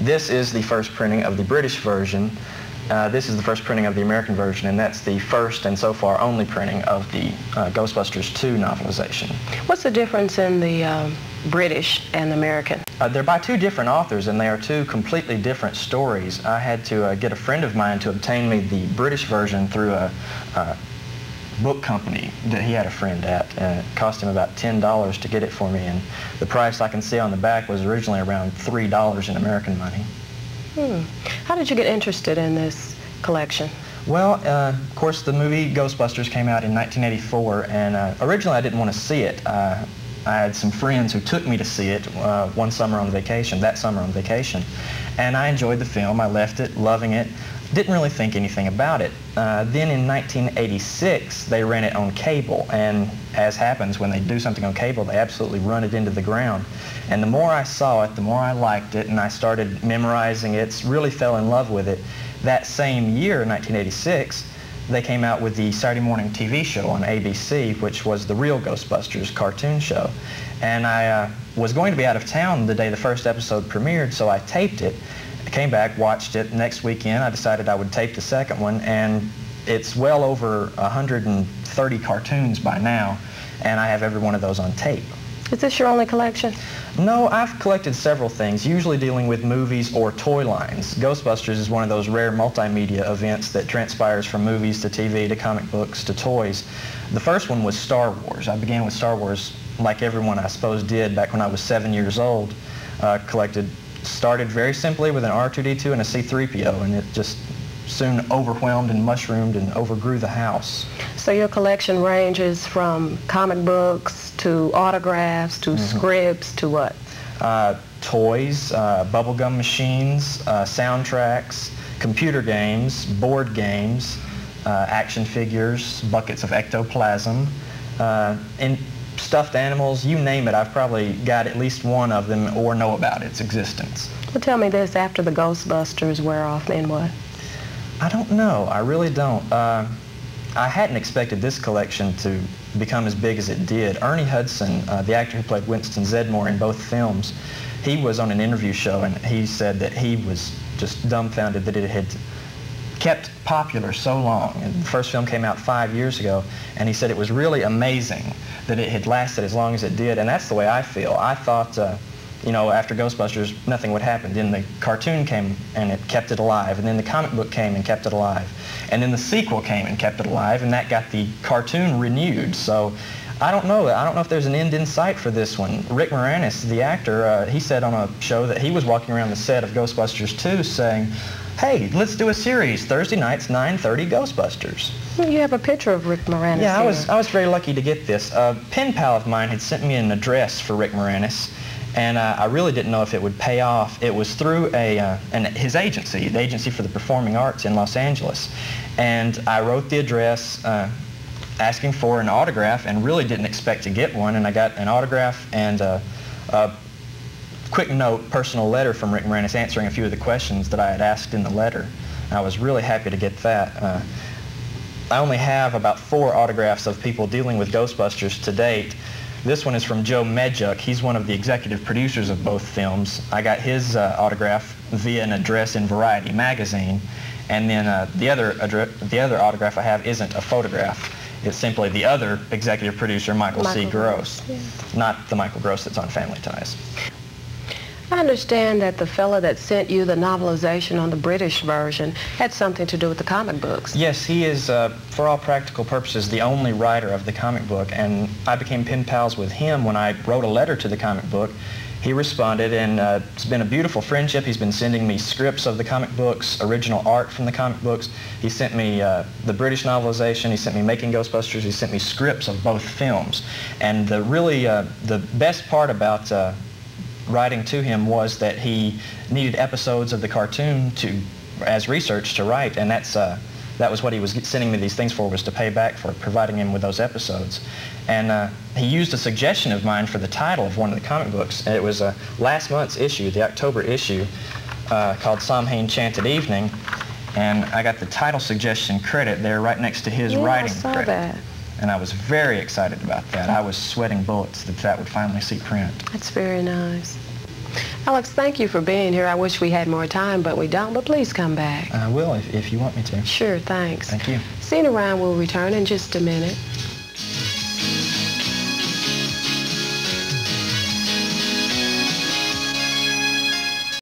This is the first printing of the British version. This is the first printing of the American version, and that's the first and so far only printing of the Ghostbusters 2 novelization. What's the difference in the British and American? They're by two different authors, and they are two completely different stories. I had to get a friend of mine to obtain me the British version through a book company that he had a friend at, and it cost him about $10 to get it for me, and the price I can see on the back was originally around $3 in American money. How did you get interested in this collection? Well, of course, the movie Ghostbusters came out in 1984, and originally I didn't want to see it. I had some friends who took me to see it that summer on vacation, and I enjoyed the film. I left it loving it. Didn't really think anything about it. Then in 1986, they ran it on cable, and as happens when they do something on cable, they absolutely run it into the ground. And the more I saw it, the more I liked it, and I started memorizing it, really fell in love with it. That same year, 1986, they came out with the Saturday morning TV show on ABC, which was the real Ghostbusters cartoon show. And I was going to be out of town the day the first episode premiered, so I taped it. I came back, watched it. Next weekend, I decided I would tape the second one, and it's well over 130 cartoons by now, and I have every one of those on tape. Is this your only collection? No, I've collected several things, usually dealing with movies or toy lines. Ghostbusters is one of those rare multimedia events that transpires from movies to TV to comic books to toys. The first one was Star Wars. I began with Star Wars like everyone I suppose did back when I was 7 years old. Started very simply with an R2-D2 and a C-3PO, and it just soon overwhelmed and mushroomed and overgrew the house. So your collection ranges from comic books to autographs to scripts to what? Toys, bubblegum machines, soundtracks, computer games, board games, action figures, buckets of ectoplasm, and stuffed animals, you name it. I've probably got at least one of them or know about its existence. Well, tell me this, after the Ghostbusters wear off, then what? I don't know. I really don't. I hadn't expected this collection to become as big as it did. Ernie Hudson, the actor who played Winston Zeddemore in both films, he was on an interview show, and he said that he was just dumbfounded that it had kept popular so long. And the first film came out 5 years ago, and he said it was really amazing that it had lasted as long as it did, and that's the way I feel. I thought, you know, after Ghostbusters, nothing would happen. Then the cartoon came, and it kept it alive, and then the comic book came and kept it alive, and then the sequel came and kept it alive, and that got the cartoon renewed. So I don't know. I don't know if there's an end in sight for this one. Rick Moranis, the actor, he said on a show that he was walking around the set of Ghostbusters 2 saying, "Hey, let's do a series, Thursday nights, 9:30 Ghostbusters." Well, you have a picture of Rick Moranis. Yeah, here. I was very lucky to get this. A pen pal of mine had sent me an address for Rick Moranis, and I really didn't know if it would pay off. It was through his agency, the Agency for the Performing Arts in Los Angeles, and I wrote the address asking for an autograph, and really didn't expect to get one, and I got an autograph and a quick note, personal letter from Rick Moranis answering a few of the questions that I had asked in the letter. I was really happy to get that. I only have about 4 autographs of people dealing with Ghostbusters to date. This one is from Joe Medjuk. He's one of the executive producers of both films. I got his autograph via an address in Variety magazine, and then the other autograph I have isn't a photograph. It's simply the other executive producer, Michael C. Gross, yeah. Not the Michael Gross that's on Family Ties. I understand that the fella that sent you the novelization on the British version had something to do with the comic books. Yes, he is, for all practical purposes, the only writer of the comic book, and I became pen pals with him when I wrote a letter to the comic book. He responded, and it's been a beautiful friendship. He's been sending me scripts of the comic books, original art from the comic books. He sent me the British novelization. He sent me Making Ghostbusters. He sent me scripts of both films. And the best part about writing to him was that he needed episodes of the cartoon as research to write, and that was what he was sending me these things for, was to pay back for providing him with those episodes. And he used a suggestion of mine for the title of one of the comic books. And it was last month's issue, the October issue, called Samhain Chanted Evening, and I got the title suggestion credit there right next to his writing I saw credit. That. And I was very excited about that. I was sweating bullets that would finally see print. That's very nice. Alex, thank you for being here. I wish we had more time, but we don't. But please come back. I will if you want me to. Sure, thanks. Thank you. Scene Around will return in just a minute.